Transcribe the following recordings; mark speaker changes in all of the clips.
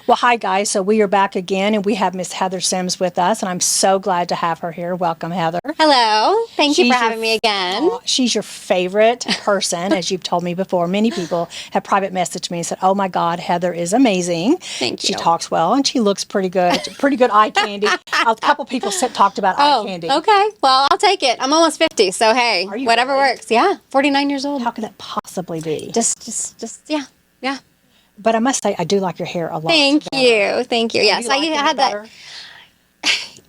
Speaker 1: Well, hi guys. So we are back again, and we have Miss Heather Sims with us, and I'm so glad to have her here. Welcome, Heather.
Speaker 2: Hello. Thank you for having me again.
Speaker 1: She's your favorite person, as you've told me before. Many people have private messaged me and said, "Oh my God, Heather is amazing.
Speaker 2: Thank you.
Speaker 1: She talks well, and she looks pretty good. Pretty good eye candy." A couple people talked about eye candy.
Speaker 2: Okay. Well, I'll take it. I'm almost 50, so hey, whatever
Speaker 1: really?
Speaker 2: works. Yeah, 49 years old.
Speaker 1: How could that possibly be?
Speaker 2: Just yeah.
Speaker 1: But I must say, I do like your hair a lot.
Speaker 2: Thank you. Yes,
Speaker 1: I
Speaker 2: had that.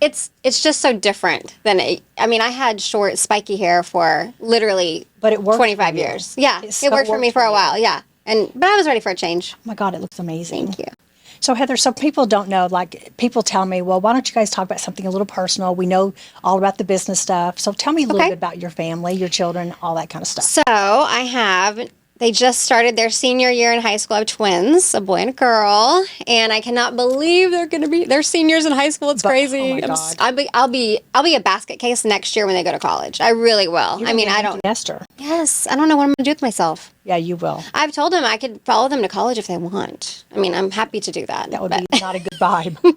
Speaker 2: It's just so different than I mean, I had short, spiky hair for literally
Speaker 1: but it worked
Speaker 2: 25 years. Yeah, it worked for me for a while. Yeah, but I was ready for a change.
Speaker 1: Oh my God, it looks amazing.
Speaker 2: Thank you.
Speaker 1: So Heather, some people don't know, like people tell me, well, why don't you guys talk about something a little personal? We know all about the business stuff. So tell me a little bit about your family, your children, all that kind of stuff.
Speaker 2: So they just started their senior year in high school. I have twins, a boy and a girl, and I cannot believe they're seniors in high school. It's crazy.
Speaker 1: Oh my God.
Speaker 2: I'll be a basket case next year when they go to college. I really will. I don't.
Speaker 1: Nester.
Speaker 2: Yes, I don't know what I'm going to do with myself.
Speaker 1: Yeah, you will.
Speaker 2: I've told them I could follow them to college if they want. I mean, I'm happy to do that.
Speaker 1: That would be not a good vibe.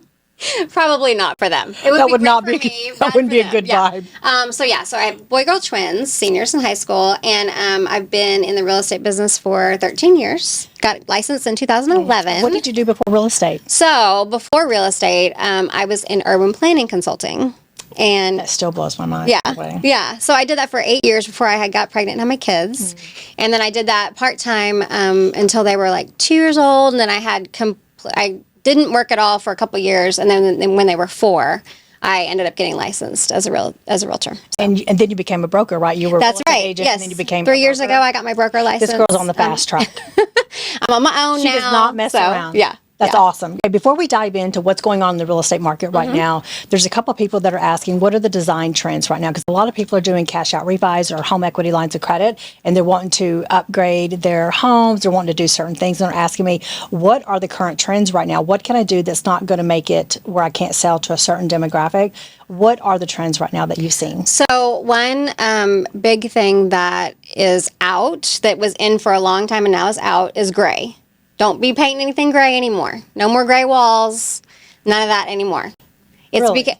Speaker 2: Probably not for them.
Speaker 1: That wouldn't be a good vibe.
Speaker 2: So I have boy-girl twins, seniors in high school, and I've been in the real estate business for 13 years. Got licensed in 2011.
Speaker 1: What did you do before real estate?
Speaker 2: So before real estate, I was in urban planning consulting. And
Speaker 1: that still blows my mind.
Speaker 2: Yeah. So I did that for 8 years before I got pregnant and had my kids. And then I did that part-time until they were like 2 years old. And then I didn't work at all for a couple of years, and then when they were 4, I ended up getting licensed as a realtor. So.
Speaker 1: And then you became a broker, right? You were
Speaker 2: that's right.
Speaker 1: Agent,
Speaker 2: yes.
Speaker 1: And then you became
Speaker 2: 3 years ago. I got my broker license.
Speaker 1: This girl's on the fast track.
Speaker 2: I'm on my own
Speaker 1: she
Speaker 2: now.
Speaker 1: She does not mess around.
Speaker 2: Yeah.
Speaker 1: That's awesome. Okay, before we dive into what's going on in the real estate market right now, there's a couple of people that are asking, what are the design trends right now? Because a lot of people are doing cash out refis or home equity lines of credit, and they're wanting to upgrade their homes. They're wanting to do certain things, and they're asking me, what are the current trends right now? What can I do that's not going to make it where I can't sell to a certain demographic? What are the trends right now that you've seen?
Speaker 2: So one big thing that is out, that was in for a long time and now is out, is gray. Don't be painting anything gray anymore. No more gray walls. None of that anymore.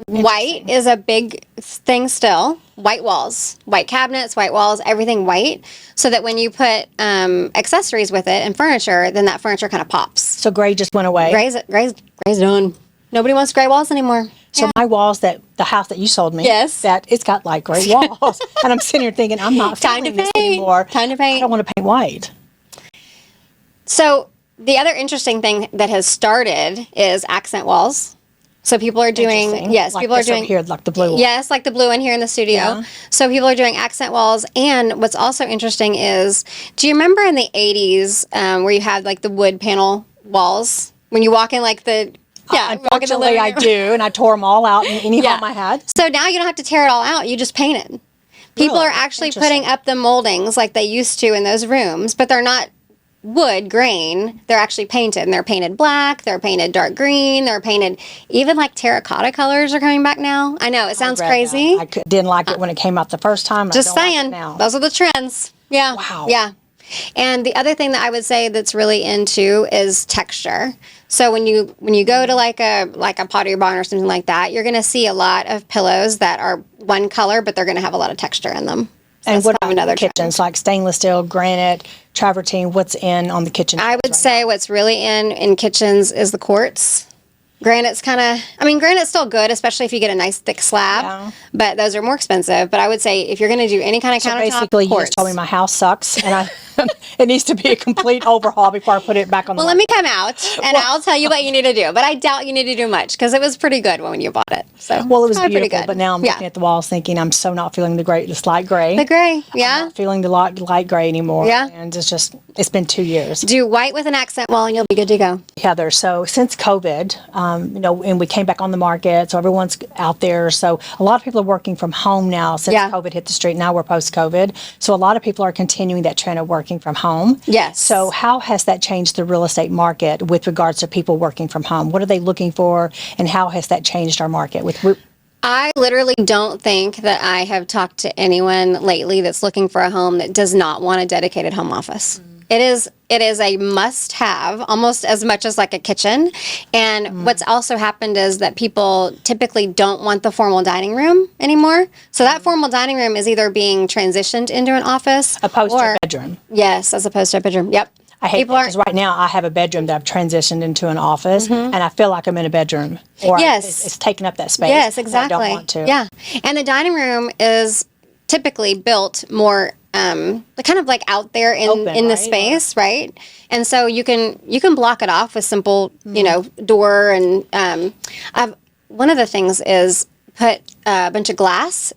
Speaker 2: White is a big thing still. White walls, white cabinets, white walls, everything white. So that when you put accessories with it and furniture, then that furniture kind of pops.
Speaker 1: So gray just went away.
Speaker 2: Gray's done. Nobody wants gray walls anymore.
Speaker 1: So my walls, the house that you sold me, that it's got like gray walls. And I'm sitting here thinking, I'm not feeling this anymore.
Speaker 2: Time to paint.
Speaker 1: I don't want to paint white.
Speaker 2: So the other interesting thing that has started is accent walls. So people are doing, people are doing
Speaker 1: here, like the blue.
Speaker 2: Yes, like the blue one here in the studio. Yeah. So people are doing accent walls. And what's also interesting is, do you remember in the 80s where you had like the wood panel walls? When you walk in like the,
Speaker 1: unfortunately I do, and I tore them all out in any home I had.
Speaker 2: So now you don't have to tear it all out. You just paint it. People are actually putting up the moldings like they used to in those rooms, but they're not wood grain. They're actually painted, and they're painted black, they're painted dark green, they're painted even like terracotta colors are coming back now. I know it sounds crazy.
Speaker 1: I didn't like it when it came out the first time.
Speaker 2: Just saying, those are the trends. Yeah.
Speaker 1: Wow.
Speaker 2: Yeah. And the other thing that I would say that's really into is texture. So when you go to like a Pottery Barn or something like that, you're going to see a lot of pillows that are one color, but they're going to have a lot of texture in them. So
Speaker 1: and what about the kitchens, like stainless steel, granite, travertine? What's in on the kitchen?
Speaker 2: I would say what's really in kitchens is the quartz. Granite's granite's still good, especially if you get a nice thick slab, but those are more expensive. But I would say if you're going to do any kind of countertop,
Speaker 1: basically
Speaker 2: quartz.
Speaker 1: You just told me my house sucks, and it needs to be a complete overhaul before I put it back on the
Speaker 2: Well, let me come out, and I'll tell you what you need to do. But I doubt you need to do much, because it was pretty good when you bought it. So
Speaker 1: it was beautiful, but now I'm looking at the walls thinking I'm so not feeling the light gray.
Speaker 2: The gray,
Speaker 1: I'm not feeling the light gray anymore.
Speaker 2: Yeah.
Speaker 1: And it's been 2 years.
Speaker 2: Do white with an accent wall, and you'll be good to go.
Speaker 1: Heather, so since COVID, and we came back on the market, so everyone's out there. So a lot of people are working from home now since COVID hit the street. Now we're post-COVID. So a lot of people are continuing that trend of working from home.
Speaker 2: Yes.
Speaker 1: So how has that changed the real estate market with regards to people working from home? What are they looking for, and how has that changed our market?
Speaker 2: I literally don't think that I have talked to anyone lately that's looking for a home that does not want a dedicated home office. It is a must-have, almost as much as like a kitchen. And what's also happened is that people typically don't want the formal dining room anymore. So that formal dining room is either being transitioned into an office
Speaker 1: Opposed to a bedroom.
Speaker 2: Yes, as opposed to a bedroom. Yep.
Speaker 1: I hate that because right now I have a bedroom that I've transitioned into an office, and I feel like I'm in a bedroom. Or
Speaker 2: Yes.
Speaker 1: it's taking up that space.
Speaker 2: Yes, exactly.
Speaker 1: I don't want to.
Speaker 2: Yeah. And the dining room is typically built more kind of like out there in the
Speaker 1: right?
Speaker 2: space, right? And so you can block it off with simple, door and one of the things is put a bunch of glass,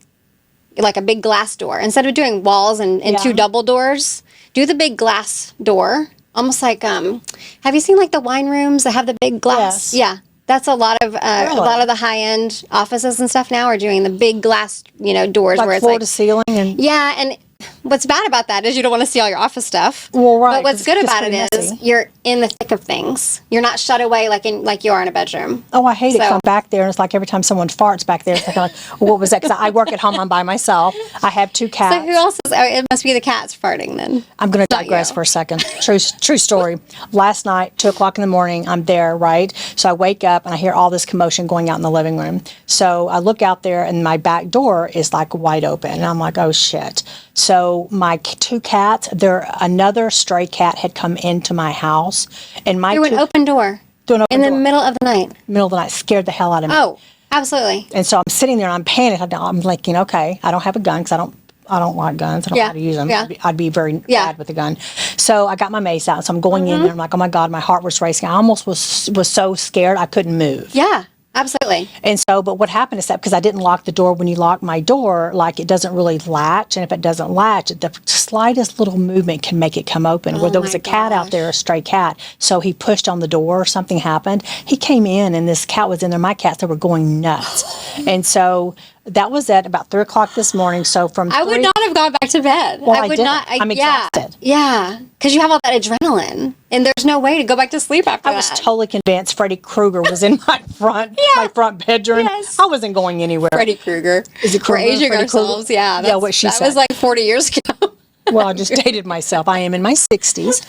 Speaker 2: like a big glass door. Instead of doing walls and two double doors, do the big glass door. Almost like have you seen like the wine rooms that have the big glass?
Speaker 1: Yes.
Speaker 2: Yeah. That's a lot of the high end offices and stuff now are doing the big glass, doors
Speaker 1: Like
Speaker 2: where it's
Speaker 1: floor
Speaker 2: like
Speaker 1: to ceiling and
Speaker 2: and what's bad about that is you don't want to see all your office stuff.
Speaker 1: Well, right,
Speaker 2: But what's
Speaker 1: 'cause
Speaker 2: good
Speaker 1: it's
Speaker 2: about it
Speaker 1: pretty
Speaker 2: is
Speaker 1: messy.
Speaker 2: you're in the thick of things. You're not shut away like you are in a bedroom.
Speaker 1: oh, I hate it. 'Cause
Speaker 2: So-
Speaker 1: I'm back there, and it's like every time someone farts back there, it's like, what was that? Because I work at home, I'm by myself. I have 2 cats.
Speaker 2: So who else is? Oh, it must be the cats farting then.
Speaker 1: I'm going to
Speaker 2: Not
Speaker 1: digress
Speaker 2: you.
Speaker 1: for a second. True story. Last night, 2:00 in the morning, I'm there, right? So I wake up and I hear all this commotion going out in the living room. So I look out there and my back door is like wide open. And I'm like, oh shit. So my 2 cats, another stray cat had come into my house. And my
Speaker 2: Through an open door
Speaker 1: through an open
Speaker 2: in the
Speaker 1: door,
Speaker 2: middle of the night.
Speaker 1: middle of the night, scared the hell out of me.
Speaker 2: Oh, absolutely.
Speaker 1: And so I'm sitting there and I'm panicked. I'm thinking, okay, I don't have a gun because I don't like guns. I don't know how to use them.
Speaker 2: Yeah.
Speaker 1: I'd be very
Speaker 2: Yeah.
Speaker 1: bad with a gun. So I got my mace out. So I'm going in there. I'm like, oh my God, my heart was racing. I almost was so scared I couldn't move.
Speaker 2: Yeah, absolutely.
Speaker 1: And so, but what happened is that because I didn't lock the door, when you lock my door, like it doesn't really latch. And if it doesn't latch, the slightest little movement can make it come open. Where there was
Speaker 2: my
Speaker 1: a cat out there, a stray cat. So he pushed on the door, something happened. He came in and this cat was in there. My cats, they were going nuts. And so that was at about 3:00 this morning. So from
Speaker 2: I would not have gone back to bed.
Speaker 1: Well,
Speaker 2: I
Speaker 1: I
Speaker 2: would
Speaker 1: didn't.
Speaker 2: not.
Speaker 1: I'm exhausted.
Speaker 2: Yeah, because you have all that adrenaline, and there's no way to go back to sleep after
Speaker 1: I
Speaker 2: that.
Speaker 1: was totally convinced Freddy Krueger was in my front bedroom.
Speaker 2: Yes.
Speaker 1: I wasn't going anywhere.
Speaker 2: Freddy Krueger.
Speaker 1: Is it
Speaker 2: We're
Speaker 1: Krueger?
Speaker 2: aging
Speaker 1: Freddy Krueger?
Speaker 2: ourselves. Yeah,
Speaker 1: Yeah, what she
Speaker 2: that
Speaker 1: said.
Speaker 2: was like 40 years ago.
Speaker 1: Well, I just dated myself. I am in my 60s,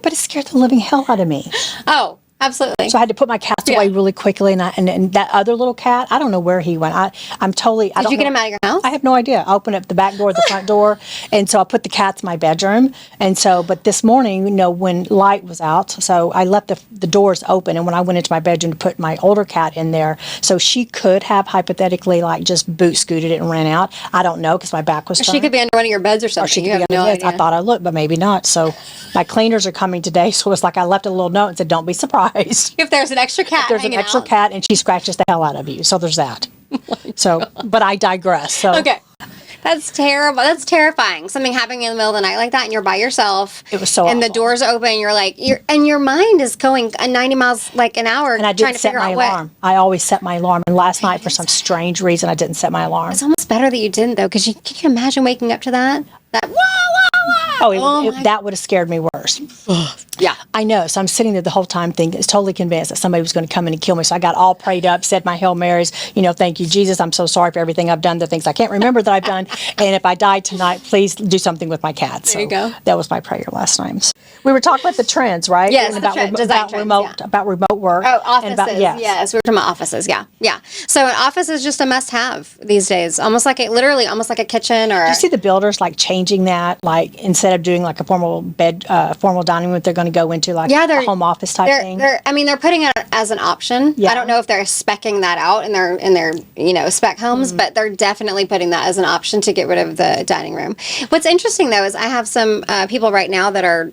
Speaker 1: but it scared the living hell out of me.
Speaker 2: Oh, absolutely.
Speaker 1: So I had to put my cats away really quickly, and that other little cat, I don't know where he went. I'm totally.
Speaker 2: Did you get him out of your house?
Speaker 1: I have no idea. I opened up the back door, the front door, and so I put the cats in my bedroom. And so, but this morning, when light was out, so I left the doors open. And when I went into my bedroom to put my older cat in there, so she could have hypothetically like just boot scooted it and ran out. I don't know because my back was turned.
Speaker 2: She could be under one of your beds or something.
Speaker 1: Or she could
Speaker 2: You
Speaker 1: be
Speaker 2: have
Speaker 1: under
Speaker 2: no
Speaker 1: this.
Speaker 2: idea.
Speaker 1: I thought I looked, but maybe not. So my cleaners are coming today. So it's like I left a little note and said, "Don't be surprised
Speaker 2: If there's an extra cat,
Speaker 1: there's an
Speaker 2: hanging
Speaker 1: extra
Speaker 2: out.
Speaker 1: cat and she scratches the hell out of you." So there's that. So, but I digress. So
Speaker 2: Okay. That's terrible. That's terrifying. Something happening in the middle of the night like that, and you're by yourself.
Speaker 1: It was so
Speaker 2: And the
Speaker 1: awful.
Speaker 2: door's open. You're like, your mind is going 90 miles like an hour,
Speaker 1: And I
Speaker 2: trying
Speaker 1: didn't
Speaker 2: to
Speaker 1: set
Speaker 2: figure
Speaker 1: my
Speaker 2: out what.
Speaker 1: alarm. I always set my alarm. And last night, for some strange reason, I didn't set my alarm.
Speaker 2: It's almost better that you didn't, though, because can you imagine waking up to that? That wah wah wah.
Speaker 1: That would have scared me worse.
Speaker 2: Yeah.
Speaker 1: I know. So I'm sitting there the whole time thinking, totally convinced that somebody was going to come in and kill me. So I got all prayed up, said my Hail Marys, thank you, Jesus. I'm so sorry for everything I've done, the things I can't remember that I've done. And if I die tonight, please do something with my cats.
Speaker 2: There you go.
Speaker 1: That was my prayer last night. We were talking about the trends, right?
Speaker 2: Yes,
Speaker 1: And
Speaker 2: the
Speaker 1: about,
Speaker 2: trend- design
Speaker 1: about
Speaker 2: trends,
Speaker 1: remote,
Speaker 2: yeah.
Speaker 1: about remote work.
Speaker 2: Oh, offices.
Speaker 1: And about,
Speaker 2: Yes, we were talking about offices. Yeah, yeah. So an office is just a must-have these days. Almost like a kitchen or.
Speaker 1: You see the builders like changing that, like instead of doing like a formal formal dining room, they're going to go into like a home office type thing.
Speaker 2: They're putting it as an option.
Speaker 1: Yeah.
Speaker 2: I don't know if they're specking that out in their spec homes, but they're definitely putting that as an option to get rid of the dining room. What's interesting though is I have some people right now that are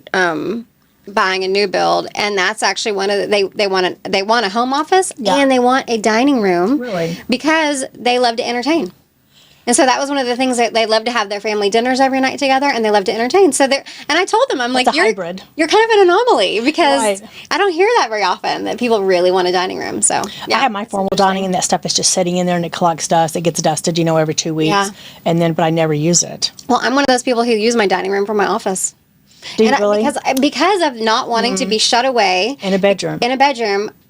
Speaker 2: buying a new build, and that's actually one of they want a home office and they want a dining room,
Speaker 1: Really?
Speaker 2: because they love to entertain. And so that was one of the things that they love to have their family dinners every night together, and they love to entertain. So and I told them, I'm like,
Speaker 1: a
Speaker 2: you're
Speaker 1: hybrid.
Speaker 2: You're kind of an anomaly because
Speaker 1: Right.
Speaker 2: I don't hear that very often that people really want a dining room. So yeah,
Speaker 1: I have my formal dining, and that stuff is just sitting in there, and it collects dust. It gets dusted, every 2 weeks,
Speaker 2: Yeah.
Speaker 1: but I never use it.
Speaker 2: Well, I'm one of those people who use my dining room for my office.
Speaker 1: Do you
Speaker 2: And
Speaker 1: really?
Speaker 2: because of not wanting to be shut away
Speaker 1: In a bedroom.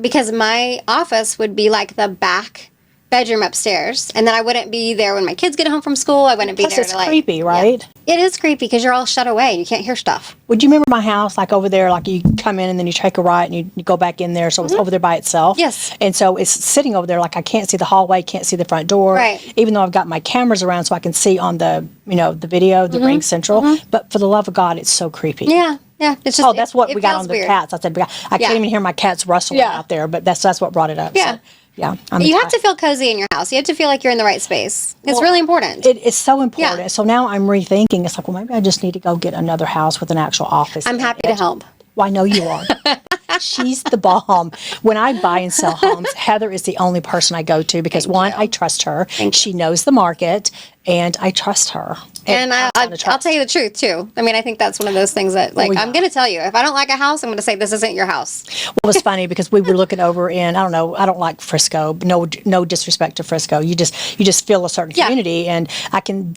Speaker 2: because my office would be like the back bedroom upstairs, and then I wouldn't be there when my kids get home from school. I wouldn't be
Speaker 1: Plus
Speaker 2: there
Speaker 1: it's
Speaker 2: to like.
Speaker 1: creepy, right?
Speaker 2: Yeah. It is creepy because you're all shut away. You can't hear stuff.
Speaker 1: Would you remember my house, like over there, like you come in and then you take a right and you go back in there, so it's over there by itself?
Speaker 2: Yes.
Speaker 1: And so it's sitting over there, like I can't see the hallway, can't see the front door.
Speaker 2: Right.
Speaker 1: Even though I've got my cameras around so I can see on the, the video, the Ring Central. But for the love of God, it's so creepy.
Speaker 2: Yeah. Yeah. It's just.
Speaker 1: Oh, that's what
Speaker 2: it
Speaker 1: we got
Speaker 2: feels
Speaker 1: on the
Speaker 2: weird.
Speaker 1: cats. I said, I can't even hear my cats rustling out there, but that's what brought it up.
Speaker 2: Yeah.
Speaker 1: So, yeah.
Speaker 2: You have to feel cozy in your house. You have to feel like you're in the right space. It's really important.
Speaker 1: It's so important.
Speaker 2: Yeah.
Speaker 1: So now I'm rethinking. It's like, well, maybe I just need to go get another house with an actual office.
Speaker 2: I'm happy to help.
Speaker 1: Well, I know you are. She's the bomb. When I buy and sell homes, Heather is the only person I go to because one, I trust her. She knows the market, and I trust her.
Speaker 2: And I'll tell you the truth too. I mean, I think that's one of those things that, like, I'm going to tell you. If I don't like a house, I'm going to say this isn't your house.
Speaker 1: Well, it was funny because we were looking over in, I don't know, I don't like Frisco. No disrespect to Frisco. You just feel a certain community, and I can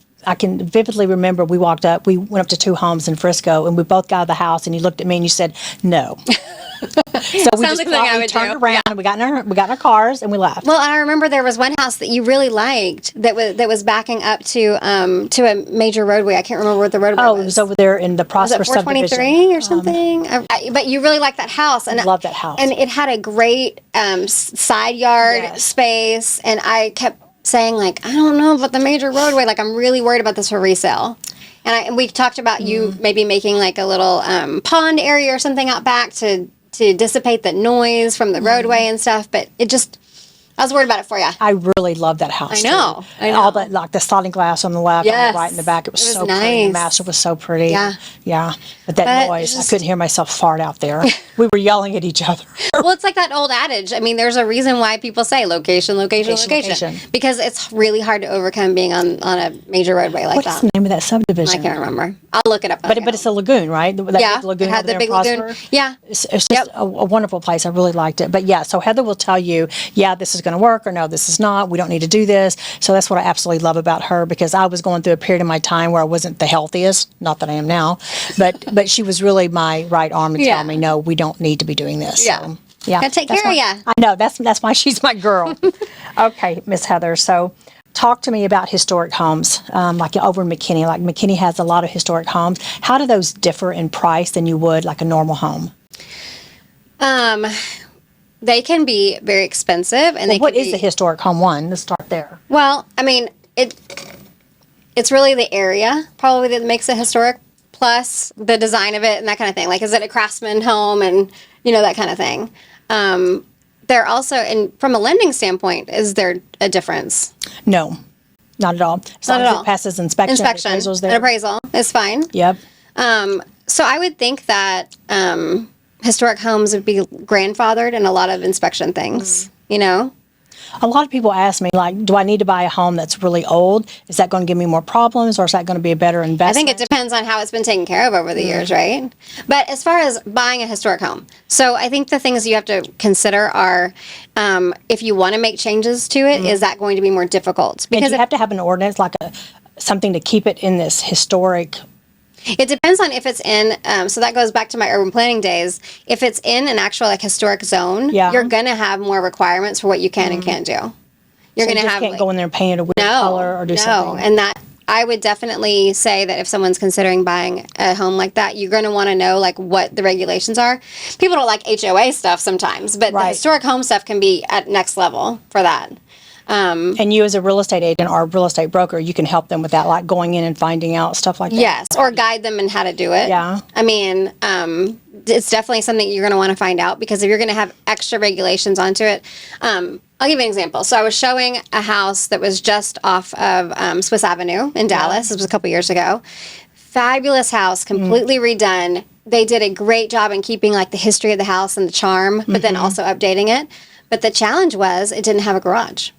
Speaker 1: vividly remember we went up to 2 homes in Frisco, and we both got out of the house, and you looked at me and you said, no. So we
Speaker 2: Sounds like something I would
Speaker 1: turned
Speaker 2: do.
Speaker 1: around, and we got in our cars, and we left.
Speaker 2: Well, I remember there was one house that you really liked that was backing up to a major roadway. I can't remember what the roadway was.
Speaker 1: It was over there in the Prosper
Speaker 2: Was it 423 or something? But you really liked that house. And
Speaker 1: I love that house.
Speaker 2: And it had a great side yard
Speaker 1: Yes.
Speaker 2: space. And I kept saying, like, I don't know about the major roadway. Like, I'm really worried about this for resale. And we talked about you maybe making like a little pond area or something out back to dissipate the noise from the roadway and stuff. But I was worried about it for you.
Speaker 1: I really love that house.
Speaker 2: I know.
Speaker 1: Too. And all that, like the sliding glass on the left, on
Speaker 2: Yes.
Speaker 1: the right, and the back. It was so
Speaker 2: nice.
Speaker 1: pretty. The master was so pretty.
Speaker 2: Yeah.
Speaker 1: Yeah. But that
Speaker 2: But
Speaker 1: noise,
Speaker 2: just-
Speaker 1: I couldn't hear myself fart out there. We were yelling at each other.
Speaker 2: Well, it's like that old adage. I mean, there's a reason why people say location.
Speaker 1: Location.
Speaker 2: Because it's really hard to overcome being on a major roadway like
Speaker 1: What is
Speaker 2: that.
Speaker 1: the name of that
Speaker 2: I
Speaker 1: subdivision?
Speaker 2: can't remember. I'll look it up.
Speaker 1: But it's a lagoon, right? That
Speaker 2: yeah,
Speaker 1: big lagoon
Speaker 2: it had
Speaker 1: over
Speaker 2: the
Speaker 1: there
Speaker 2: big
Speaker 1: in
Speaker 2: lagoon.
Speaker 1: Prosper.
Speaker 2: Yeah.
Speaker 1: It's just a wonderful place. I really liked it. But yeah, so Heather will tell you, yeah, this is going to work, or no, this is not. We don't need to do this. So that's what I absolutely love about her, because I was going through a period of my time where I wasn't the healthiest. Not that I am now, but she was really my right arm and tell me, no, we don't need to be doing this.
Speaker 2: Yeah.
Speaker 1: So, yeah.
Speaker 2: Gotta take
Speaker 1: That's
Speaker 2: care of
Speaker 1: why-
Speaker 2: ya.
Speaker 1: I know. That's why she's my girl. Okay, Miss Heather. So talk to me about historic homes, like over in McKinney. Like McKinney has a lot of historic homes. How do those differ in price than you would like a normal home?
Speaker 2: They can be very expensive, and
Speaker 1: What is the historic home one? Let's start there.
Speaker 2: Well, I mean, it's really the area probably that makes it historic, plus the design of it and that kind of thing. Like, is it a craftsman home, and that kind of thing. There also, and from a lending standpoint, is there a difference?
Speaker 1: No, not at all. As long
Speaker 2: Not at
Speaker 1: as
Speaker 2: all.
Speaker 1: it passes inspection. Appraisal's there.
Speaker 2: An appraisal is fine.
Speaker 1: Yep.
Speaker 2: So I would think that historic homes would be grandfathered in a lot of inspection things.
Speaker 1: A lot of people ask me, like, do I need to buy a home that's really old? Is that going to give me more problems, or is that going to be a better investment?
Speaker 2: I think it depends on how it's been taken care of over the years, right? But as far as buying a historic home, so I think the things you have to consider are if you want to make changes to it, is that going to be more difficult?
Speaker 1: Because you have to have an ordinance, like something to keep it in this historic.
Speaker 2: It depends on if it's in, so that goes back to my urban planning days. If it's in an actual historic zone, you're going to have more requirements for what you can and can't do. You're going to have
Speaker 1: can't go in there and paint it a weird color or do something.
Speaker 2: And that I would definitely say that if someone's considering buying a home like that, you're going to want to know like what the regulations are. People don't like HOA stuff sometimes, but the historic home stuff can be at next level for that.
Speaker 1: And you as a real estate agent or a real estate broker, you can help them with that, like going in and finding out stuff like that.
Speaker 2: Yes, or guide them in how to do it.
Speaker 1: Yeah.
Speaker 2: I mean, it's definitely something you're going to want to find out, because if you're going to have extra regulations onto it, I'll give you an example. So I was showing a house that was just off of Swiss Avenue in Dallas. This was a couple years ago. Fabulous house, completely redone. They did a great job in keeping like the history of the house and the charm, but then also updating it. But the challenge was it didn't have a garage.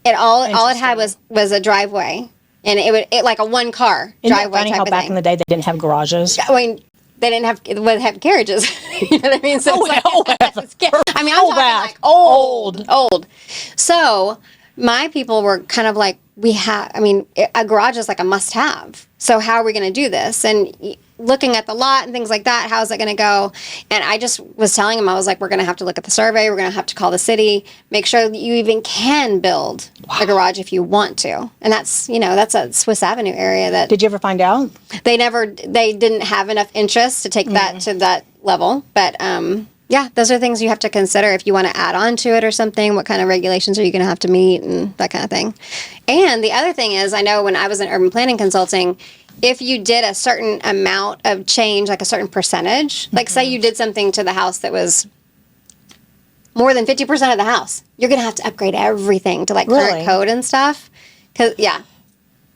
Speaker 2: All it had was a driveway, and it like a one car driveway
Speaker 1: funny
Speaker 2: type
Speaker 1: how
Speaker 2: of
Speaker 1: back
Speaker 2: thing.
Speaker 1: in the day they didn't have garages?
Speaker 2: I mean, they didn't have carriages. You know what I mean? So it's like, I mean, I'm talking like old. So my people were kind of like a garage is like a must have. So how are we going to do this? And looking at the lot and things like that, how's it going to go? And I just was telling him, I was like, we're going to have to look at the survey. They have to call the city, make sure that you even can build a garage if you want to. And that's a Swiss Avenue area that.
Speaker 1: Did you ever find out?
Speaker 2: They didn't have enough interest to take that to that level. But, yeah, those are things you have to consider if you want to add on to it or something. What kind of regulations are you going to have to meet and that kind of thing. And the other thing is, I know when I was in urban planning consulting, if you did a certain amount of change, like a certain percentage, like say you did something to the house that was more than 50% of the house, you're going to have to upgrade everything to like current code and stuff.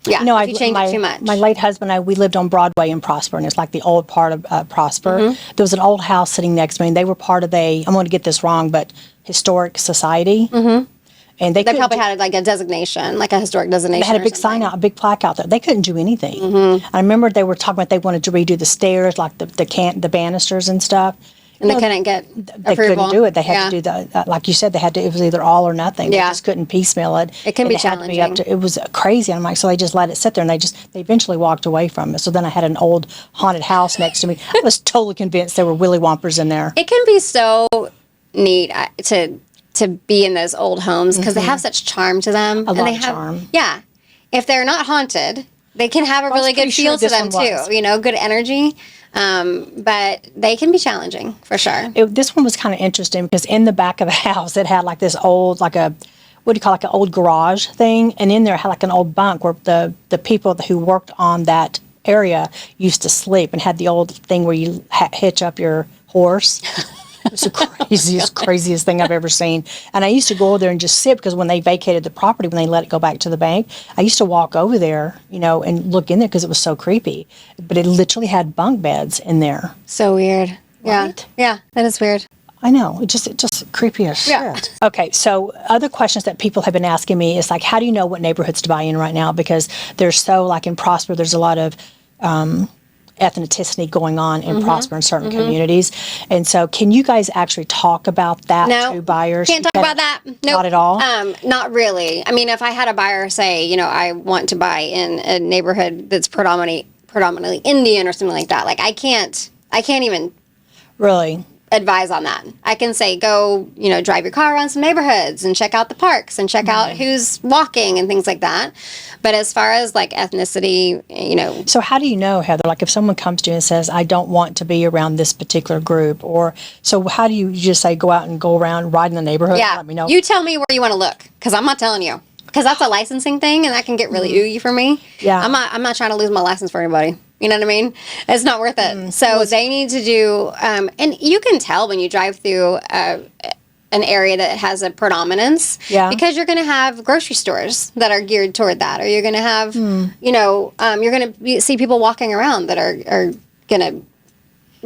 Speaker 2: Yeah,
Speaker 1: no,
Speaker 2: if you change it too much.
Speaker 1: My late husband and I, we lived on Broadway in Prosper, and it's like the old part of Prosper. There was an old house sitting next to me, and they were part of I'm going to get this wrong, but historic society. And they
Speaker 2: probably had like a designation, like a historic designation.
Speaker 1: They had a big sign out, a big plaque out there. They couldn't do anything. I remember they were talking about they wanted to redo the stairs, like the banisters and stuff.
Speaker 2: And they couldn't get approval.
Speaker 1: They couldn't do it. They had to do like you said, it was either all or nothing. They just couldn't piecemeal it.
Speaker 2: It can be challenging.
Speaker 1: It was crazy. And I'm like, so they just let it sit there, and they eventually walked away from it. So then I had an old haunted house next to me. I was totally convinced there were Willy Whompers in there.
Speaker 2: It can be so neat to be in those old homes because they have such charm to them.
Speaker 1: A lot of charm.
Speaker 2: Yeah. If they're not haunted, they can have a really good feel to them too. Good energy. But they can be challenging for sure.
Speaker 1: This one was kind of interesting because in the back of the house, it had like this old, like an old garage thing. And in there it had like an old bunk where the people who worked on that area used to sleep, and had the old thing where you hitch up your horse. It's the craziest thing I've ever seen. And I used to go over there and just sit, because when they vacated the property, when they let it go back to the bank, I used to walk over there, and look in there because it was so creepy. But it literally had bunk beds in there.
Speaker 2: So weird.
Speaker 1: Right?
Speaker 2: Yeah, that is weird.
Speaker 1: I know. It just creepy as shit.
Speaker 2: Yeah.
Speaker 1: Okay, so other questions that people have been asking me is like, how do you know what neighborhoods to buy in right now? Because there's like in Prosper, there's a lot of ethnicity going on in Prosper in certain communities. And so can you guys actually talk about that to buyers?
Speaker 2: Can't talk about that. Nope.
Speaker 1: Not at all?
Speaker 2: Not really. I mean, if I had a buyer say, I want to buy in a neighborhood that's predominantly Indian or something like that, like I can't even
Speaker 1: really
Speaker 2: advise on that. I can say, go, drive your car around some neighborhoods and check out the parks and check out who's walking and things like that. But as far as like ethnicity,
Speaker 1: So how do you know, Heather, like if someone comes to you and says, I don't want to be around this particular group, so how do you just say, go out and go around, ride in the neighborhood?
Speaker 2: Yeah.
Speaker 1: Let me know.
Speaker 2: You tell me where you want to look, because I'm not telling you. Because that's a licensing thing, and that can get really ooey for me.
Speaker 1: Yeah.
Speaker 2: I'm not trying to lose my license for anybody. You know what I mean? It's not worth it. So they need to do, and you can tell when you drive through an area that has a predominance, because you're going to have grocery stores that are geared toward that, or you're going to have, you're going to see people walking around that are going to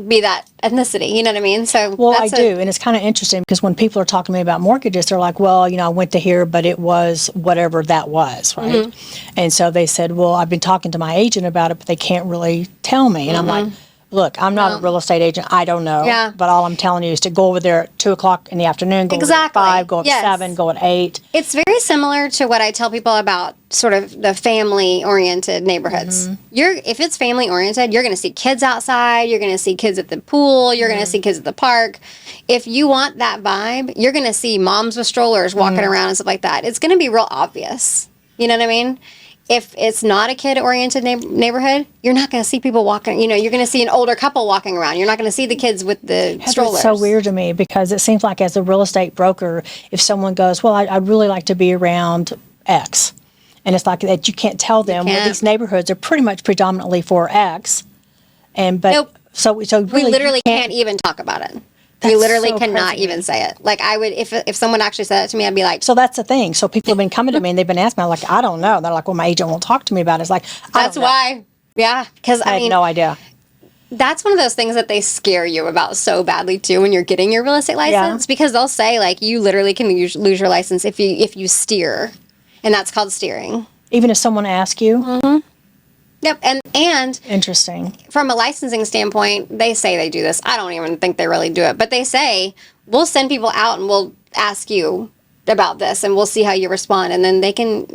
Speaker 2: be that ethnicity. You know what I mean? So
Speaker 1: I do, and it's kind of interesting because when people are talking to me about mortgages, they're like, well, I went to here, but it was whatever that was, right? And so they said, well, I've been talking to my agent about it, but they can't really tell me. And I'm like, look, I'm not a real estate agent. I don't know.
Speaker 2: Yeah.
Speaker 1: But all I'm telling you is to go over there at 2 o'clock in the afternoon, go over at 5, go at 7, go at 8.
Speaker 2: It's very similar to what I tell people about sort of the family-oriented neighborhoods. If it's family-oriented, you're going to see kids outside. You're going to see kids at the pool. You're going to see kids at the park. If you want that vibe, you're going to see moms with strollers walking around and stuff like that. It's going to be real obvious. You know what I mean? If it's not a kid-oriented neighborhood, you're not going to see people walking. You're going to see an older couple walking around. You're not going to see the kids with the strollers.
Speaker 1: It's so weird to me because it seems like as a real estate broker, if someone goes, well, I'd really like to be around X, and it's like that you can't tell them, well, these neighborhoods are pretty much predominantly for X.
Speaker 2: Nope.
Speaker 1: So really,
Speaker 2: we literally can't even talk about it. We literally cannot even say it. Like I would, if someone actually said it to me, I'd be like.
Speaker 1: So that's the thing. So people have been coming to me and they've been asking me, like, I don't know. They're like, well, my agent won't talk to me about it. It's like,
Speaker 2: that's why. Yeah. Because
Speaker 1: I had no idea.
Speaker 2: That's one of those things that they scare you about so badly too when you're getting your real estate license, because they'll say like you literally can lose your license if you steer, and that's called steering.
Speaker 1: Even if someone asks you.
Speaker 2: Yep, and
Speaker 1: interesting.
Speaker 2: From a licensing standpoint, they say they do this. I don't even think they really do it, but they say we'll send people out and we'll ask you about this and we'll see how you respond, and then they can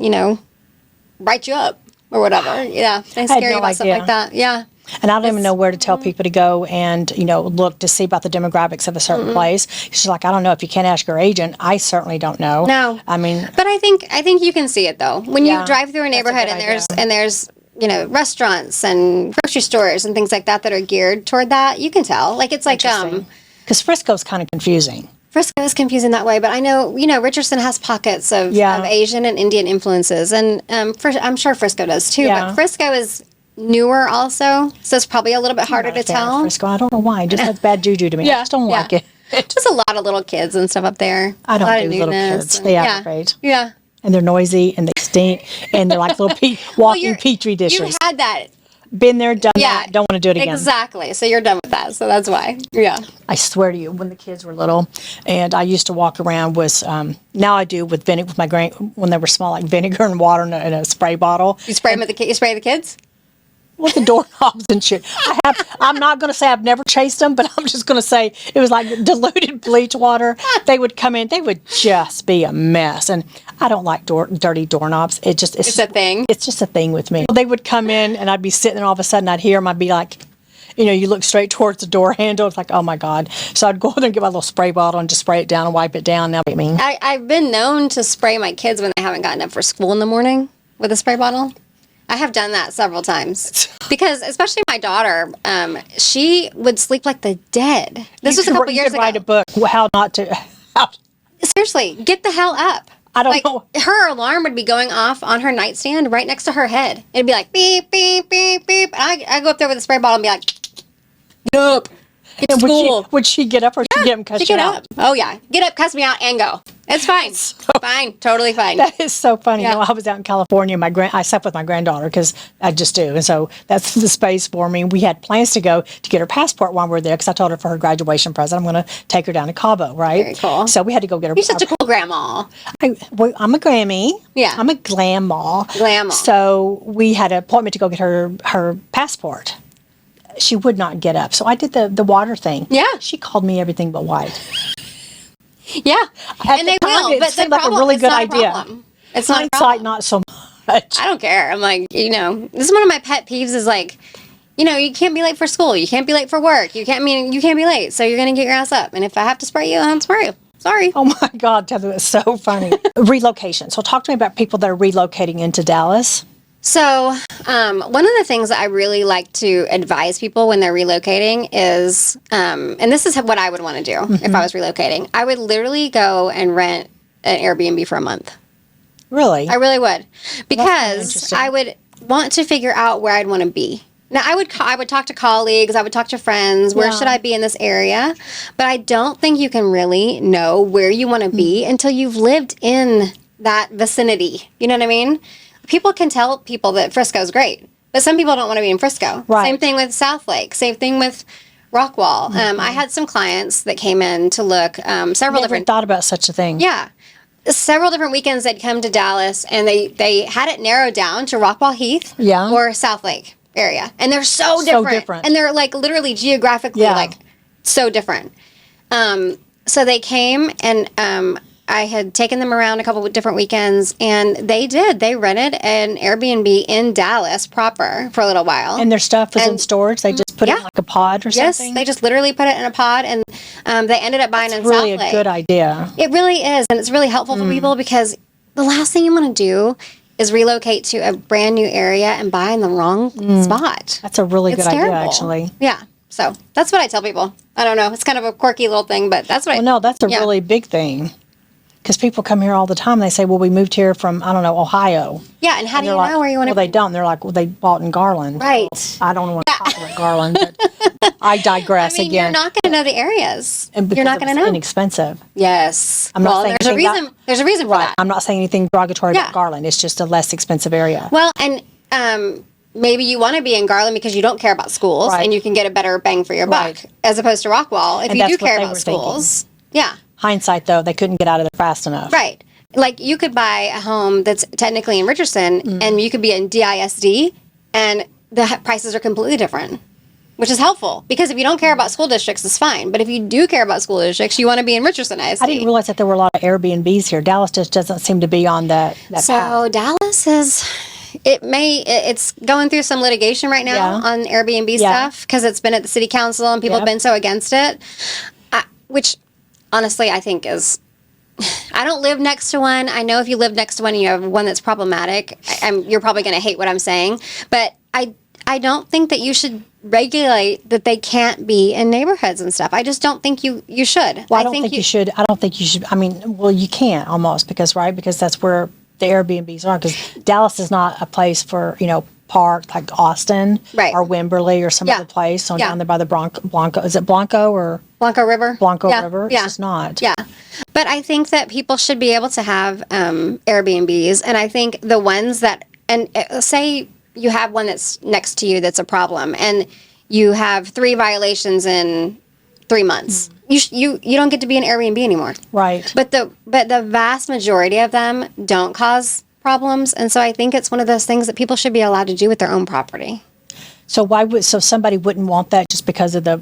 Speaker 2: write you up or whatever. Yeah, they
Speaker 1: had
Speaker 2: scare you
Speaker 1: no
Speaker 2: about stuff
Speaker 1: idea.
Speaker 2: like that. Yeah.
Speaker 1: And I don't even know where to tell people to go and, look to see about the demographics of a certain place. She's like, I don't know. If you can't ask your agent, I certainly don't know.
Speaker 2: No.
Speaker 1: I mean,
Speaker 2: But I think you can see it though. When you drive through a neighborhood
Speaker 1: good
Speaker 2: and there's restaurants and grocery stores and things like that are geared toward that, you can tell. Like it's like
Speaker 1: because Frisco's kind of confusing.
Speaker 2: Frisco is confusing that way, but I know Richardson has pockets of Asian and Indian influences, and I'm sure Frisco does too.
Speaker 1: Yeah.
Speaker 2: But Frisco is newer also, so it's probably a little bit harder to tell.
Speaker 1: Frisco, I don't know why. It just has bad juju to me. I just don't like it.
Speaker 2: Just a lot of little kids and stuff up there.
Speaker 1: I don't do little kids. They aggravate.
Speaker 2: Yeah.
Speaker 1: And they're noisy and they stink and they're like little walking petri dishes.
Speaker 2: You had that.
Speaker 1: Been there, done that. Don't want to do it again.
Speaker 2: Exactly. So you're done with that. So that's why. Yeah.
Speaker 1: I swear to you, when the kids were little, and I used to walk around with, now I do with vinegar with my when they were small, like vinegar and water in a spray bottle.
Speaker 2: You spray them at you spray the kids?
Speaker 1: With the doorknobs and shit. I'm not going to say I've never chased them, but I'm just going to say it was like diluted bleach water. They would come in, they would just be a mess. And I don't like dirty doorknobs. It's
Speaker 2: a thing.
Speaker 1: It's just a thing with me. They would come in and I'd be sitting there, all of a sudden I'd hear them. I'd be like, you look straight towards the door handle. It's like, oh my God. So I'd go in there and get my little spray bottle and just spray it down and wipe it down. Now,
Speaker 2: I've been known to spray my kids when they haven't gotten up for school in the morning with a spray bottle. I have done that several times because, especially my daughter, she would sleep like the dead. This was a couple years ago.
Speaker 1: Write a book. How not to.
Speaker 2: Seriously, get the hell up.
Speaker 1: I don't know.
Speaker 2: Her alarm would be going off on her nightstand right next to her head. It'd be like beep beep beep beep. And I go up there with a spray bottle and be like, get up. Get to school.
Speaker 1: Would she get up or she get him cuss you out?
Speaker 2: Oh yeah, get up, cuss me out, and go. It's fine. Fine, totally fine.
Speaker 1: That is so funny.
Speaker 2: Yeah.
Speaker 1: I was out in California. I slept with my granddaughter because I just do, and so that's the space for me. We had plans to go to get her passport while we were there because I told her for her graduation present I'm going to take her down to Cabo, right?
Speaker 2: Very cool.
Speaker 1: So we had to go get her.
Speaker 2: You're such a cool grandma.
Speaker 1: I'm a Grammy.
Speaker 2: Yeah.
Speaker 1: I'm a glamma.
Speaker 2: Glamma.
Speaker 1: So we had an appointment to go get her passport. She would not get up. So I did the water thing.
Speaker 2: Yeah.
Speaker 1: She called me everything but white.
Speaker 2: Yeah. And they will, but
Speaker 1: seemed like a really good idea.
Speaker 2: It's not a problem.
Speaker 1: Hindsight, not so much.
Speaker 2: I don't care. I'm like, this is one of my pet peeves is like, you can't be late for school. You can't be late for work. You can't be late. So you're going to get your ass up. And if I have to spray you, I'll spray you. Sorry.
Speaker 1: Oh my God, Heather, that's so funny. Relocation. So talk to me about people that are relocating into Dallas.
Speaker 2: So, one of the things that I really like to advise people when they're relocating is, and this is what I would want to do if I was relocating. I would literally go and rent an Airbnb for a month.
Speaker 1: Really?
Speaker 2: I really would, because
Speaker 1: interesting.
Speaker 2: I would want to figure out where I'd want to be. Now, I would talk to colleagues, I would talk to friends, where should I be in this area? But I don't think you can really know where you want to be until you've lived in that vicinity. You know what I mean? People can tell people that Frisco's great, but some people don't want to be in Frisco.
Speaker 1: Right.
Speaker 2: Same thing with South Lake. Same thing with Rockwall. I had some clients that came in to look several
Speaker 1: Never
Speaker 2: different.
Speaker 1: thought about such a thing.
Speaker 2: Yeah, several different weekends they'd come to Dallas, and they had it narrowed down to Rockwall Heath or South Lake area, and they're so different. And they're like literally geographically like so different. So they came and. I had taken them around a couple of different weekends, and they rented an Airbnb in Dallas proper for a little while.
Speaker 1: And their stuff was in storage? They just put it in like a pod or something?
Speaker 2: Yes, they just literally put it in a pod, and they ended up buying in South Lake.
Speaker 1: It's really a good idea.
Speaker 2: It really is, and it's really helpful for people because the last thing you want to do is relocate to a brand new area and buy in the wrong spot.
Speaker 1: That's a really good idea, actually.
Speaker 2: Yeah. So that's what I tell people. I don't know. It's kind of a quirky little thing, but that's what
Speaker 1: no, that's a really big thing. Because people come here all the time. They say, well, we moved here from, I don't know, Ohio.
Speaker 2: Yeah, and how do you know where you want to
Speaker 1: be? Well, they don't. They're like, well, they bought in Garland.
Speaker 2: Right.
Speaker 1: Well, I don't want to talk about Garland, but I digress again.
Speaker 2: You're not going to know the areas.
Speaker 1: And
Speaker 2: you're not going to know.
Speaker 1: Inexpensive.
Speaker 2: Yes.
Speaker 1: I'm not saying
Speaker 2: there's a reason. There's a reason for that.
Speaker 1: I'm not saying anything derogatory about Garland. It's just a less expensive area.
Speaker 2: Well, and maybe you want to be in Garland because you don't care about schools and you can get a better bang for your buck as opposed to Rockwall if you do care about schools. Thinking. Yeah.
Speaker 1: Hindsight, though, they couldn't get out of there fast enough.
Speaker 2: Right. Like, you could buy a home that's technically in Richardson, and you could be in DISD, and the prices are completely different, which is helpful. Because if you don't care about school districts, it's fine. But if you do care about school districts, you want to be in Richardson ISD.
Speaker 1: I didn't realize that there were a lot of Airbnbs here. Dallas just doesn't seem to be on that path.
Speaker 2: Dallas is It's going through some litigation right now on Airbnb stuff because it's been at the city council and people have been so against it, which honestly I think is, I don't live next to one. I know if you live next to one and you have one that's problematic, you're probably going to hate what I'm saying, but I don't think that you should regulate that they can't be in neighborhoods and stuff. I just don't think you should.
Speaker 1: Well, I don't think you should. I don't think you should. I mean, well, you can't almost because that's where the Airbnbs are, because Dallas is not a place for, park like Austin or Wimberley or some other place down there by the Blanco. Is it Blanco or?
Speaker 2: Blanco River.
Speaker 1: Blanco River. It's just not.
Speaker 2: Yeah. But I think that people should be able to have Airbnbs. And I think the ones that, and say you have one that's next to you that's a problem and you have 3 violations in 3 months. You don't get to be an Airbnb anymore. Right. But the vast majority of them don't cause problems, and so I think it's one of those things that people should be allowed to do with their own property. So somebody wouldn't want that just because of the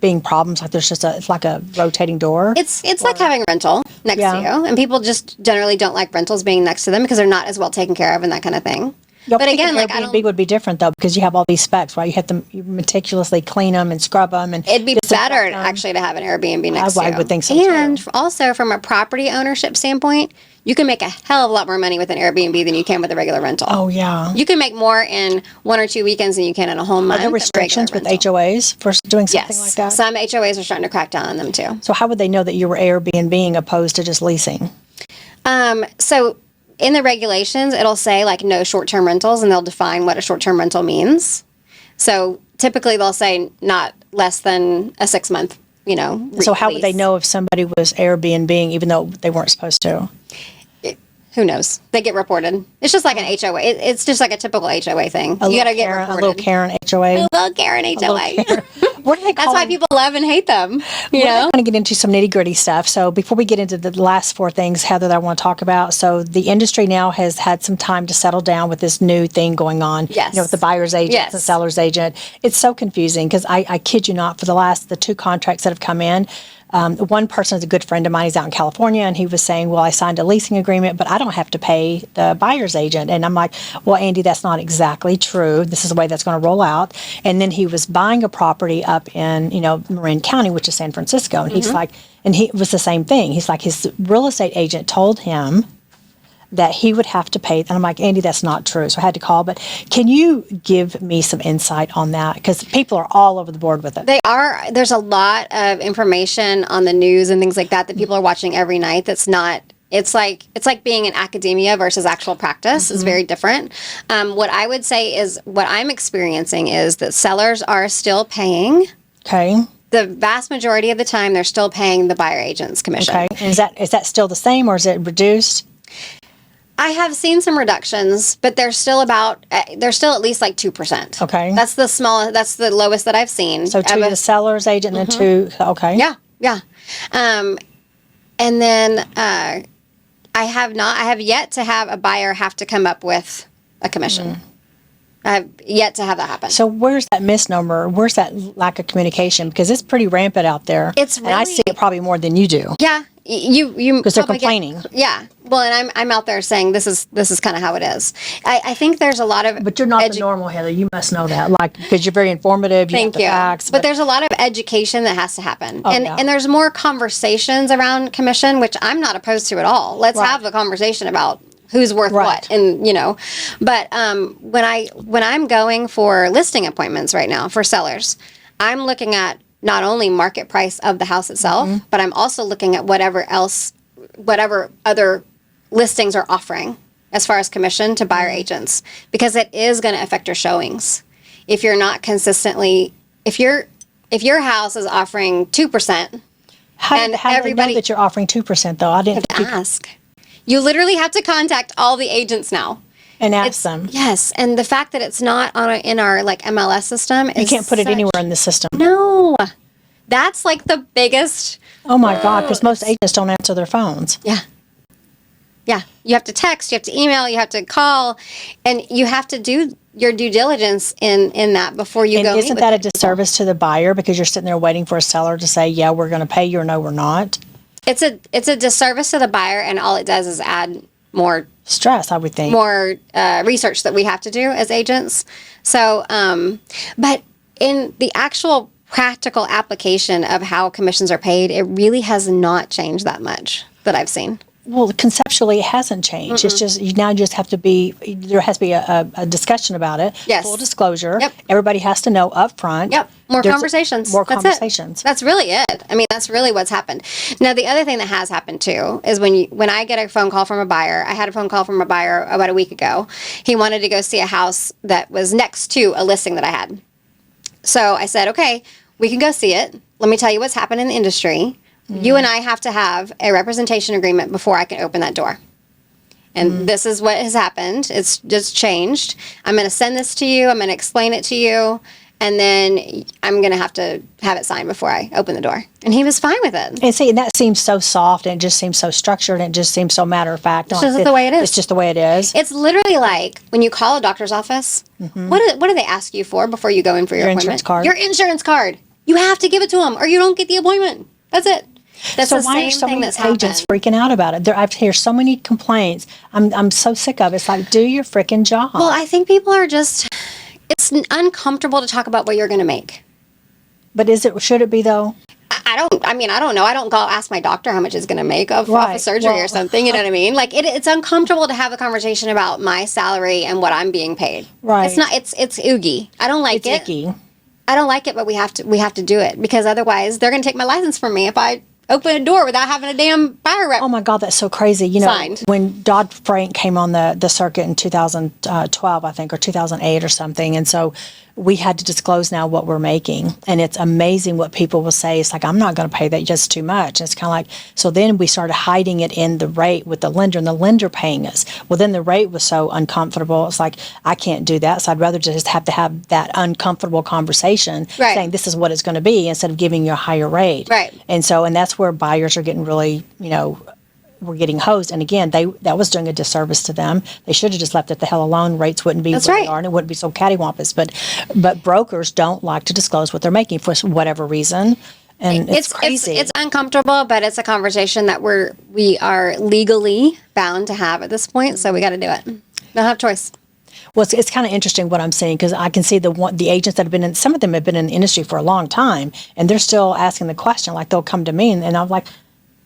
Speaker 2: being problems, like it's like a rotating door? It's like having a rental next to you, and people just generally don't like rentals being next to them because they're not as well taken care of and that kind of thing. But again, like Airbnb would be different though because you have all these specs, right? You have to meticulously clean them and scrub them, and it'd be better actually to have an Airbnb next to you. I would think so. And also from a property ownership standpoint, you can make a hell of a lot more money with an Airbnb than you can with a regular rental. Oh yeah, you can make more in 1 or 2 weekends than you can in a whole month. Are there restrictions with HOAs for doing something like that? Some HOAs are starting to crack down on them too. So how would they know that you were Airbnb-ing opposed to just leasing? So in the regulations, it'll say like no short-term rentals, and they'll define what a short-term rental means. So typically they'll say not less than a 6-month, So how would they know if somebody was Airbnb-ing even though they weren't supposed to? Who knows? They get reported. It's just like an HOA. It's just like a typical HOA thing. You got to get reported. A little Karen HOA. A little Karen HOA. What do they call That's why people love and hate them. I want to get into some nitty gritty stuff. So before we get into the last 4 things, Heather, that I want to talk about. So the industry now has had some time to settle down with this new thing going on. Yes. With the buyer's agent, the seller's agent. It's so confusing because I kid you not, for the 2 contracts that have come in, one person is a good friend of mine. He's out in California, and he was saying, well, I signed a leasing agreement, but I don't have to pay the buyer's agent. And I'm like, well, Andy, that's not exactly true. This is the way that's going to roll out. And then he was buying a property up in, Marin County, which is San Francisco. And he's like, and he was the same thing. He's like, his real estate agent told him that he would have to pay. And I'm like, Andy, that's not true. So I had to call. But can you give me some insight on that? Because people are all over the board with it. They are. There's a lot of information on the news and things like that people are watching every night that's not. It's like being in academia versus actual practice is very different. What I would say is what I'm experiencing is that sellers are still paying. Okay. The vast majority of the time, they're still paying the buyer agent's commission. Okay. And is that still the same, or is it reduced? I have seen some reductions, but they're still at least like 2%. Okay. That's the lowest that I've seen. So to the seller's agent and then to, okay. Yeah, yeah. And then I have yet to have a buyer have to come up with a commission. I have yet to have that happen. So where's that misnomer? Where's that lack of communication? Because it's pretty rampant out there. It's really, and I see it probably more than you do. Yeah. You because they're complaining. Well, and I'm out there saying this is kind of how it is. I think there's a lot of but you're not the normal Heather. You must know that, because you're very informative. Thank you. Facts, but there's a lot of education that has to happen, and there's more conversations around commission, which I'm not opposed to at all. Let's have the conversation about who's worth what, and But when I'm going for listing appointments right now for sellers, I'm looking at not only market price of the house itself, but I'm also looking at whatever other listings are offering as far as commission to buyer agents, because it is going to affect your showings. If you're not consistently, if your house is offering 2%, how do they know that you're offering 2% though? I didn't ask. You literally have to contact all the agents now. And ask them. Yes, and the fact that it's not in our MLS system, you can't put it anywhere in the system. No, that's like the biggest. Oh my God! Because most agents don't answer their phones. Yeah, yeah. You have to text, you have to email, you have to call, and you have to do your due diligence in that before you go. And isn't that a disservice to the buyer because you're sitting there waiting for a seller to say, yeah, we're going to pay you, or no, we're not? It's a disservice to the buyer, and all it does is add more
Speaker 1: stress, I would think.
Speaker 2: more research that we have to do as agents. So, but in the actual practical application of how commissions are paid, it really has not changed that much that I've seen.
Speaker 1: Well, conceptually, it hasn't changed. It's just now you just have to be. There has to be a discussion about it.
Speaker 2: Yes.
Speaker 1: Full disclosure.
Speaker 2: Yep.
Speaker 1: Everybody has to know up front.
Speaker 2: Yep. More
Speaker 1: There's
Speaker 2: conversations.
Speaker 1: More
Speaker 2: That's
Speaker 1: conversations.
Speaker 2: It. That's really it. I mean, that's really what's happened. Now, the other thing that has happened too is when I get a phone call from a buyer. I had a phone call from a buyer about a week ago. He wanted to go see a house that was next to a listing that I had. So I said, okay, we can go see it. Let me tell you what's happened in the industry. You and I have to have a representation agreement before I can open that door. And this is what has happened. It's just changed. I'm going to send this to you. I'm going to explain it to you. And then I'm going to have it signed before I open the door. And he was fine with it.
Speaker 1: And see, and that seems so soft, and it just seems so structured, and it just seems so matter of fact.
Speaker 2: It's just the way it is.
Speaker 1: It's just the way it is.
Speaker 2: It's literally like when you call a doctor's office, what do they ask you for before you go in for your appointment?
Speaker 1: Insurance card.
Speaker 2: Your insurance card. You have to give it to them or you don't get the appointment. That's it. That's
Speaker 1: So
Speaker 2: the
Speaker 1: why
Speaker 2: same
Speaker 1: are so
Speaker 2: thing
Speaker 1: many
Speaker 2: that's
Speaker 1: agents
Speaker 2: happened.
Speaker 1: freaking out about it? I hear so many complaints. I'm so sick of it. It's like, do your freaking job.
Speaker 2: Well, I think people are just, it's uncomfortable to talk about what you're going to make.
Speaker 1: But should it be though?
Speaker 2: I don't know. I don't go ask my doctor how much it's going to make off of surgery or something. You know what I mean? Like it's uncomfortable to have a conversation about my salary and what I'm being paid.
Speaker 1: Right.
Speaker 2: It's not, it's oogie. I don't like it.
Speaker 1: It's icky.
Speaker 2: I don't like it, but we have to do it because otherwise they're going to take my license from me if I open a door without having a damn buyer rep.
Speaker 1: Oh my God, that's so crazy. You know,
Speaker 2: Signed.
Speaker 1: when Dodd-Frank came on the circuit in 2012, I think, or 2008 or something. And so we had to disclose now what we're making. And it's amazing what people will say. It's like, I'm not going to pay that, just too much. And it's kind of like, so then we started hiding it in the rate with the lender and the lender paying us. Well, then the rate was so uncomfortable. It's like, I can't do that. So I'd rather just have to have that uncomfortable conversation saying this is what it's going to be instead of giving you a higher rate.
Speaker 2: Right.
Speaker 1: And that's where buyers are getting really, we're getting hosed. And again, that was doing a disservice to them. They should have just left it the hell alone. Rates wouldn't be what they are, and it wouldn't be so cattywampus. But brokers don't like to disclose what they're making for whatever reason. And it's crazy.
Speaker 2: It's uncomfortable, but it's a conversation that we are legally bound to have at this point. So we got to do it. Don't have a choice.
Speaker 1: Well, it's kind of interesting what I'm saying because I can see the agents that have been in, some of them have been in the industry for a long time, and they're still asking the question. Like they'll come to me, and I'm like,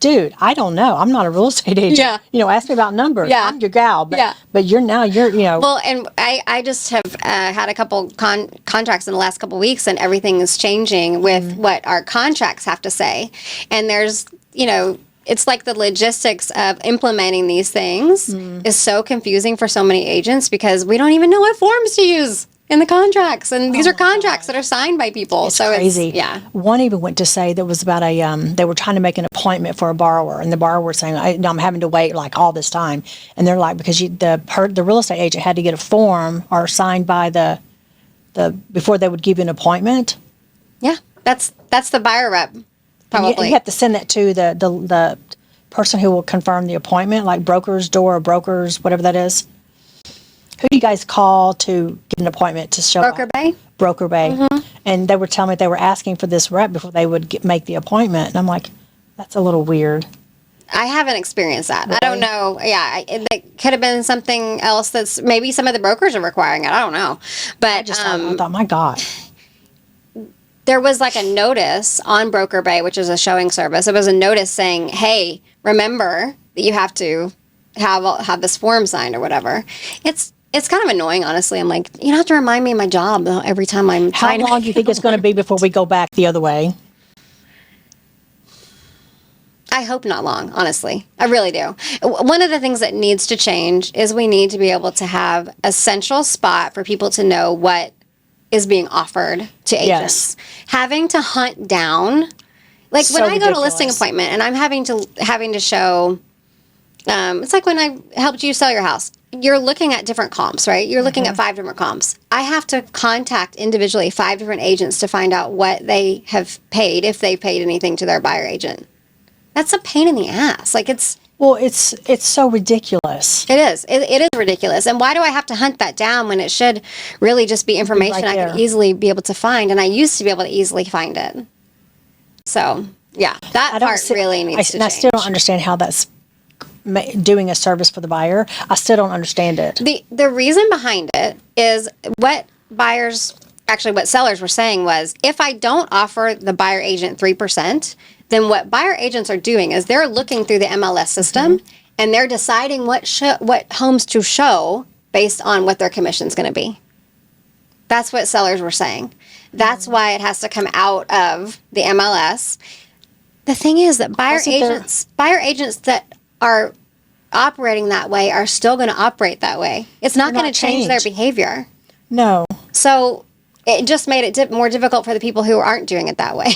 Speaker 1: dude, I don't know. I'm not a real estate agent.
Speaker 2: Yeah.
Speaker 1: Ask me about numbers.
Speaker 2: Yeah.
Speaker 1: I'm your gal. But, but you're.
Speaker 2: Well, and I just have had a couple contracts in the last couple weeks, and everything is changing with what our contracts have to say. And there's, it's like the logistics of implementing these things is so confusing for so many agents because we don't even know what forms to use in the contracts. And these are contracts that are signed by people.
Speaker 1: It's crazy. One even went to say that was about they were trying to make an appointment for a borrower, and the borrower was saying, I'm having to wait like all this time. And they're like, because the real estate agent had to get a form or signed by the before they would give you an appointment.
Speaker 2: Yeah, that's the buyer rep. Probably.
Speaker 1: You have to send that to the person who will confirm the appointment, like broker's door or brokers, whatever that is. Who do you guys call to get an appointment to show
Speaker 2: Broker Bay?
Speaker 1: Broker Bay. And they were telling me they were asking for this rep before they would make the appointment. And I'm like, that's a little weird.
Speaker 2: I haven't experienced that.
Speaker 1: Really?
Speaker 2: I don't know. Yeah, it could have been something else that's maybe some of the brokers are requiring it. I don't know. But
Speaker 1: I thought, my God.
Speaker 2: There was like a notice on Broker Bay, which is a showing service. It was a notice saying, hey, remember that you have to have this form signed or whatever. It's kind of annoying, honestly. I'm like, you don't have to remind me of my job every time I'm
Speaker 1: How long do you think it's going to be before we go back the other way?
Speaker 2: I hope not long, honestly. I really do. One of the things that needs to change is we need to be able to have a central spot for people to know what is being offered to agents. Yes. Having to hunt down, like so when I go to a listing appointment and I'm having to show, it's like when I helped you sell your house. You're looking at different comps, right? You're looking at 5 different comps. I have to contact individually 5 different agents to find out what they have paid, if they've paid anything to their buyer agent. That's a pain in the ass. Like it's so ridiculous. It is. It is ridiculous. And why do I have to hunt that down when it should really just be information I could easily be able to find? And I used to be able to easily find it. So, yeah, that part really needs to change.
Speaker 1: I still don't understand how that's doing a service for the buyer. I still don't understand it.
Speaker 2: The reason behind it is what sellers were saying was, if I don't offer the buyer agent 3%, then what buyer agents are doing is they're looking through the MLS system and they're deciding what homes to show based on what their commission's going to be. That's what sellers were saying. That's why it has to come out of the MLS. The thing is that buyer agents that are operating that way are still going to operate that way. It's not going to change their behavior.
Speaker 1: No.
Speaker 2: So it just made it more difficult for the people who aren't doing it that way.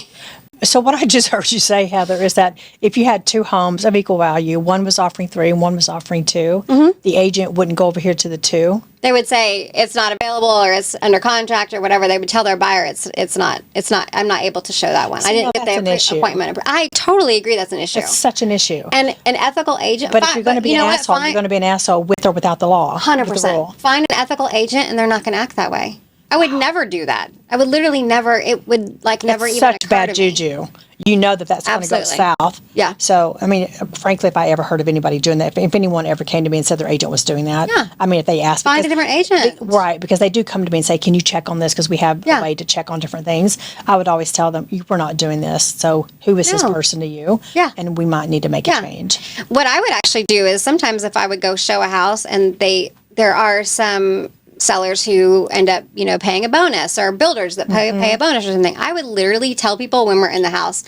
Speaker 1: So what I just heard you say, Heather, is that if you had two homes of equal value, one was offering 3 and one was offering 2, the agent wouldn't go over here to the 2.
Speaker 2: They would say it's not available or it's under contract or whatever. They would tell their buyer it's not. I'm not able to show that one. I didn't get the appointment. I totally agree that's an issue.
Speaker 1: It's such an issue.
Speaker 2: And an ethical agent.
Speaker 1: But if you're going to be an asshole, you're going to be an asshole with or without the law.
Speaker 2: 100%. Find an ethical agent and they're not going to act that way. I would never do that. I would literally never. It would never even
Speaker 1: such
Speaker 2: occur
Speaker 1: bad
Speaker 2: to me.
Speaker 1: juju. You know that's going to go south.
Speaker 2: Yeah.
Speaker 1: So, I mean, frankly, if I ever heard of anybody doing that, if anyone ever came to me and said their agent was doing that, I mean, if they asked,
Speaker 2: find a different agent.
Speaker 1: Right, because they do come to me and say, "Can you check on this?" Because we have a way to check on different things. I would always tell them, "We're not doing this. So, who is this person to you?"
Speaker 2: Yeah.
Speaker 1: And we might need to make a change.
Speaker 2: What I would actually do is sometimes if I would go show a house and there are some sellers who end up, paying a bonus, or builders that pay a bonus or something. I would literally tell people when we're in the house,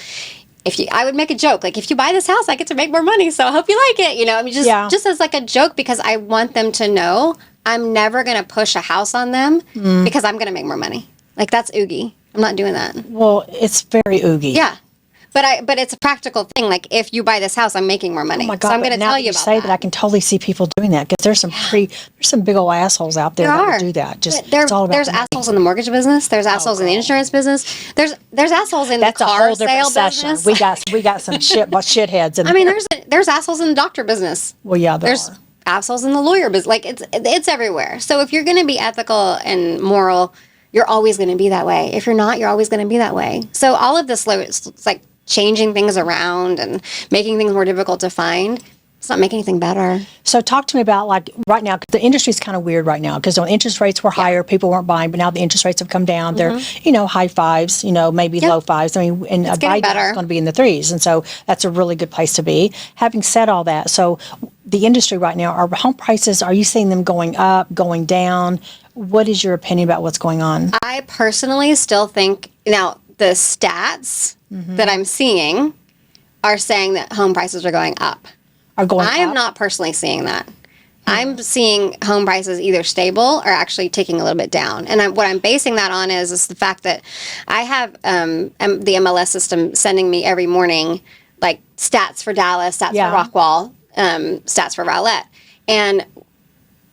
Speaker 2: I would make a joke, like, if you buy this house, I get to make more money, so I hope you like it. I mean, just as like a joke, because I want them to know I'm never going to push a house on them because I'm going to make more money. Like, that's oogie. I'm not doing that.
Speaker 1: Well, it's very oogie.
Speaker 2: Yeah. But it's a practical thing. Like, if you buy this house, I'm making more money.
Speaker 1: Oh my God,
Speaker 2: so I'm going to tell you about that.
Speaker 1: That I can totally see people doing that, because there's some big old assholes out there that would do that. It's all about
Speaker 2: there's assholes in the mortgage business. There's assholes in the insurance business. There's assholes in the car sale business.
Speaker 1: We got some shitheads.
Speaker 2: I mean, there's assholes in the doctor business.
Speaker 1: Well, yeah, there's
Speaker 2: assholes in the lawyer business. Like, it's everywhere. So if you're going to be ethical and moral, you're always going to be that way. If you're not, you're always going to be that way. So all of this, it's like changing things around and making things more difficult to find, it's not making anything better.
Speaker 1: So talk to me about, like, right now, 'cause the industry is kind of weird right now, because when interest rates were higher, people weren't buying, but now the interest rates have come down. They're, high 5s, maybe low 5s. I mean, and a buy down is going to be in the 3s. And so that's a really good place to be. Having said all that, so the industry right now, are home prices, are you seeing them going up, going down? What is your opinion about what's going on?
Speaker 2: I personally still think, now, the stats that I'm seeing are saying that home prices are going up. I am not personally seeing that. I'm seeing home prices either stable or actually ticking a little bit down. And what I'm basing that on is the fact that I have the MLS system sending me every morning, like, stats for Dallas, stats for Rockwall, stats for Rowlett. And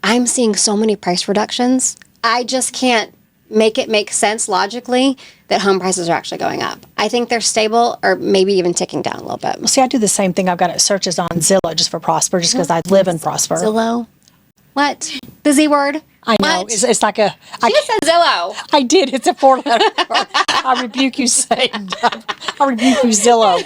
Speaker 2: I'm seeing so many price reductions. I just can't make sense logically that home prices are actually going up. I think they're stable or maybe even ticking down a little bit.
Speaker 1: Well, see, I do the same thing. I've got searches on Zillow just for Prosper, just because I live in Prosper.
Speaker 2: Zillow? What? The Z word?
Speaker 1: I know. It's like a...
Speaker 2: She just said Zillow.
Speaker 1: I did. It's a 4-letter word. I rebuke you, Satan. I rebuke you, Zillow.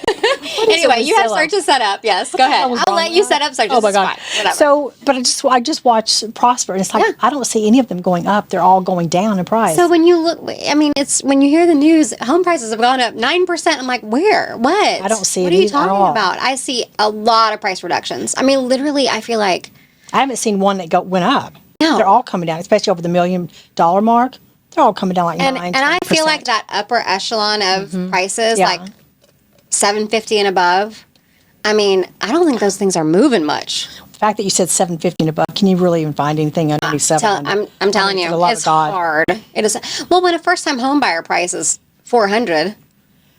Speaker 2: Anyway, you have searches set up. Yes, go ahead. I'll let you set up searches. Oh my God. Whatever.
Speaker 1: So, but I just watch Prosper, and it's like, I don't see any of them going up. They're all going down in price.
Speaker 2: So when you look, I mean, it's when you hear the news, home prices have gone up 9%. I'm like, where? What?
Speaker 1: I don't see it.
Speaker 2: What are you talking about? I see a lot of price reductions. I mean, literally, I feel like
Speaker 1: I haven't seen one that went up.
Speaker 2: No.
Speaker 1: They're all coming down, especially over the $1 million mark. They're all coming down like 9%.
Speaker 2: And I feel like that upper echelon of prices, like $750 and above. I mean, I don't think those things are moving much.
Speaker 1: The fact that you said $750 and above, can you really even find anything under $700?
Speaker 2: I'm telling you, it's hard. It is. Well, when a first-time home buyer price is $400,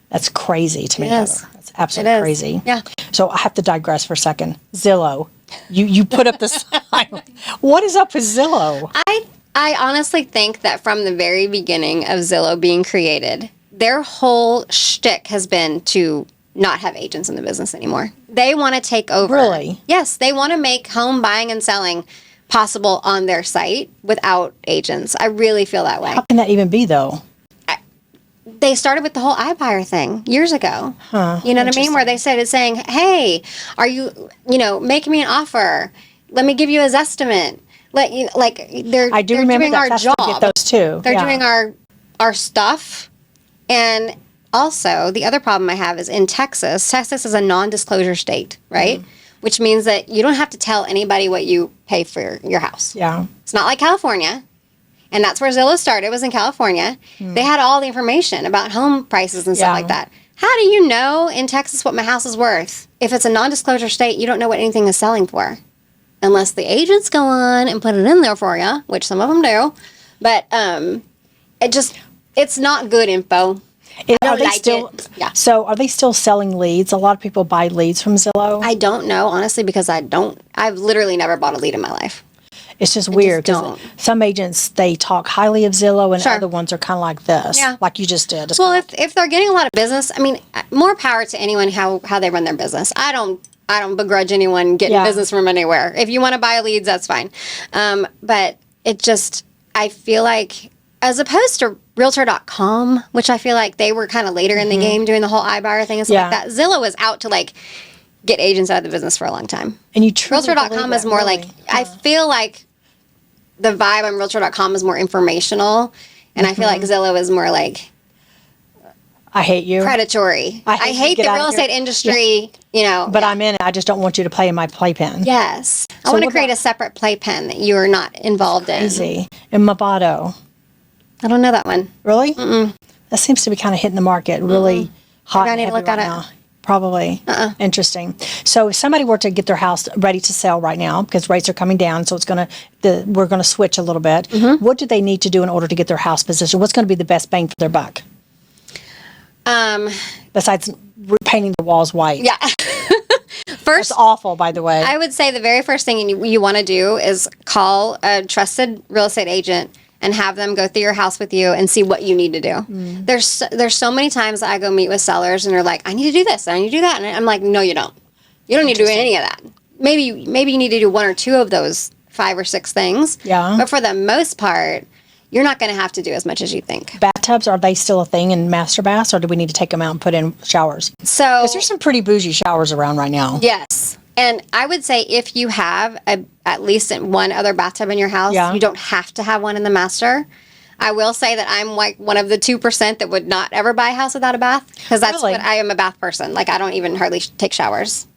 Speaker 1: that's crazy to me.
Speaker 2: Yes.
Speaker 1: That's absolutely crazy.
Speaker 2: Yeah.
Speaker 1: So I have to digress for a second. Zillow. You put up the sign. What is up with Zillow?
Speaker 2: I honestly think that from the very beginning of Zillow being created, their whole shtick has been to not have agents in the business anymore. They want to take over.
Speaker 1: Really?
Speaker 2: Yes, they want to make home buying and selling possible on their site without agents. I really feel that way.
Speaker 1: How can that even be, though?
Speaker 2: they started with the whole iBuyer thing years ago. You know what I mean? Where they started saying, hey, are you, making me an offer? Let me give you a Zestimate.
Speaker 1: I do
Speaker 2: they're
Speaker 1: remember
Speaker 2: doing
Speaker 1: that.
Speaker 2: our
Speaker 1: That's
Speaker 2: job.
Speaker 1: get those too.
Speaker 2: They're doing our stuff. And also, the other problem I have is in Texas. Texas is a non-disclosure state, right? Which means that you don't have to tell anybody what you pay for your house.
Speaker 1: Yeah.
Speaker 2: It's not like California. And that's where Zillow started, was in California. They had all the information about home prices and stuff like that. How do you know in Texas what my house is worth? If it's a non-disclosure state, you don't know what anything is selling for. Unless the agents go on and put it in there for you, which some of them do. But it's not good info.
Speaker 1: Yeah. So are they still selling leads? A lot of people buy leads from Zillow.
Speaker 2: I don't know, honestly, because I've literally never bought a lead in my life.
Speaker 1: It's just weird because some agents, they talk highly of Zillow and other ones are kind of like this, like you just did.
Speaker 2: Well, if they're getting a lot of business, I mean, more power to anyone how they run their business. I don't begrudge anyone getting business from anywhere. If you want to buy leads, that's fine. But I feel like, as opposed to Realtor.com, which I feel like they were kind of later in the game doing the whole iBuyer thing and stuff like that. Zillow was out to get agents out of the business for a long time.
Speaker 1: And you truly
Speaker 2: Realtor.com is more I feel like the vibe on Realtor.com is more informational, and I feel like Zillow is more
Speaker 1: I hate you.
Speaker 2: Predatory. I hate the real estate industry,
Speaker 1: But I'm in it. I just don't want you to play in my playpen.
Speaker 2: Yes. I want to create a separate playpen that you are not involved in.
Speaker 1: Easy. And Movado.
Speaker 2: I don't know that one.
Speaker 1: Really? Mm-mm. That seems to be kind of hitting the market really hot and heavy right now. Probably. Interesting. So if somebody were to get their house ready to sell right now, because rates are coming down, so we're going to switch a little bit. What do they need to do in order to get their house positioned? What's going to be the best bang for their buck? Besides repainting the walls white.
Speaker 2: Yeah. First,
Speaker 1: that's awful, by the way.
Speaker 2: I would say the very first thing you want to do is call a trusted real estate agent and have them go through your house with you and see what you need to do. There's so many times I go meet with sellers and they're like, I need to do this, I need to do that. And I'm like, no, you don't. You don't need to do any of that. Maybe you need to do one or two of those 5 or 6 things.
Speaker 1: Yeah.
Speaker 2: But for the most part, you're not going to have to do as much as you think.
Speaker 1: Bathtubs, are they still a thing in master baths, or do we need to take them out and put in showers?
Speaker 2: So,
Speaker 1: because there's some pretty bougie showers around right now.
Speaker 2: Yes. And I would say if you have at least one other bathtub in your house, you don't have to have one in the master. I will say that I'm one of the 2% that would not ever buy a house without a bath, because that's what I am, a bath person. I don't even hardly take showers.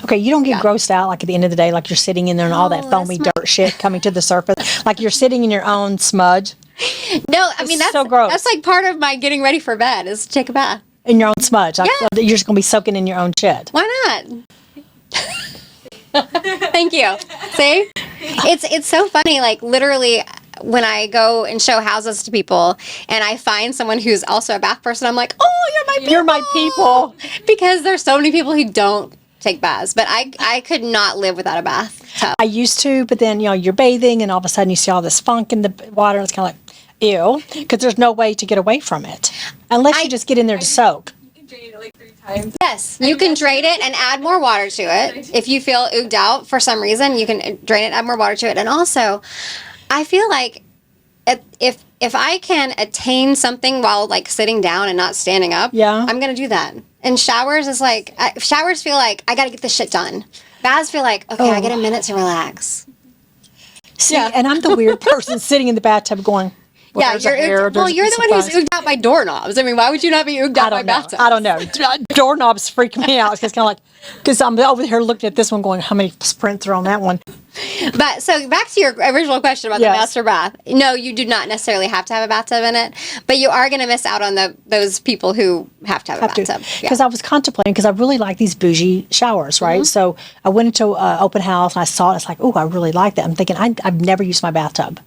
Speaker 1: Okay, you don't get grossed out at the end of the day, you're sitting in there and all that foamy dirt shit coming to the surface, you're sitting in your own smudge.
Speaker 2: No, I mean, that's
Speaker 1: so gross.
Speaker 2: That's part of my getting ready for bed is to take a bath.
Speaker 1: In your own smudge. You're just going to be soaking in your own shit.
Speaker 2: Why not? Thank you. See? It's so funny, literally, when I go and show houses to people and I find someone who's also a bath person, I'm like, oh, you're my people.
Speaker 1: You're my people.
Speaker 2: Because there's so many people who don't take baths, but I could not live without a bathtub.
Speaker 1: I used to, but then, you're bathing and all of a sudden you see all this funk in the water and it's kind of ew, because there's no way to get away from it. Unless you just get in there to soak.
Speaker 3: You can drain it 3 times.
Speaker 2: Yes, you can drain it and add more water to it. If you feel ooged out for some reason, you can drain it, add more water to it. And also, I feel like if I can attain something while sitting down and not standing up, I'm going to do that. And showers is showers feel like I got to get this shit done. Baths feel like, okay, I get a minute to relax.
Speaker 1: See, and I'm the weird person sitting in the bathtub going,
Speaker 2: you're the one who's ooged out by doorknobs. I mean, why would you not be ooged out by bathtubs?
Speaker 1: I don't know. Doorknobs freak me out. It's kind of because I'm over here looking at this one going, how many sprints are on that one?
Speaker 2: But so back to your original question about the master bath. No, you do not necessarily have to have a bathtub in it, but you are going to miss out on those people who have to have a bathtub.
Speaker 1: Because I was contemplating, because I really like these bougie showers, right? So I went into an open house and I saw it. It's I really like that. I'm thinking, I've never used my bathtub.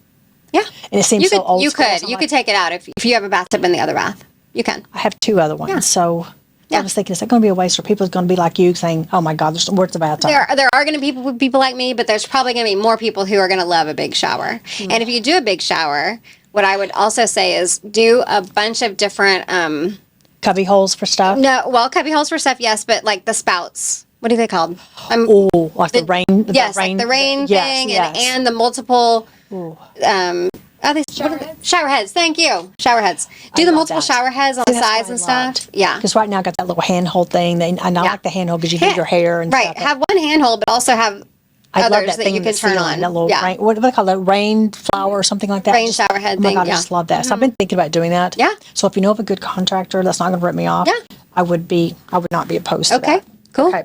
Speaker 2: Yeah.
Speaker 1: And it seems so old school.
Speaker 2: You could take it out if you have a bathtub in the other bath. You can.
Speaker 1: I have 2 other ones. So I was thinking, is that going to be a waste, or people are going to be like you saying, oh my God, where's the bathtub?
Speaker 2: There are going to be people like me, but there's probably going to be more people who are going to love a big shower. And if you do a big shower, what I would also say is do a bunch of different
Speaker 1: cubby holes for stuff?
Speaker 2: No, well, cubby holes for stuff, yes, but the spouts. What are they called?
Speaker 1: The rain?
Speaker 2: Yes, the rain thing and the multiple Are they shower heads? Thank you. Shower heads. Do the
Speaker 1: love
Speaker 2: multiple
Speaker 1: that.
Speaker 2: shower heads on the
Speaker 1: That's what
Speaker 2: sides
Speaker 1: I
Speaker 2: and
Speaker 1: loved.
Speaker 2: stuff? Yeah.
Speaker 1: Because right now I got that little handhold thing, and I like the handhold because you get your hair and
Speaker 2: right.
Speaker 1: stuff.
Speaker 2: Have one handhold, but also have
Speaker 1: I love
Speaker 2: others
Speaker 1: that
Speaker 2: that
Speaker 1: thing
Speaker 2: you
Speaker 1: in
Speaker 2: can
Speaker 1: the
Speaker 2: turn
Speaker 1: ceiling,
Speaker 2: on.
Speaker 1: that little
Speaker 2: Yeah.
Speaker 1: rain, what do they call it? Rain flower or something like that.
Speaker 2: Rain shower head
Speaker 1: Oh my
Speaker 2: thing,
Speaker 1: God, I
Speaker 2: yeah.
Speaker 1: just love that. So I've been thinking about doing that.
Speaker 2: Yeah.
Speaker 1: So if you know of a good contractor that's not going to rip me off,
Speaker 2: Yeah.
Speaker 1: I would not be opposed to
Speaker 2: Okay.
Speaker 1: that.
Speaker 2: Cool.
Speaker 1: Okay.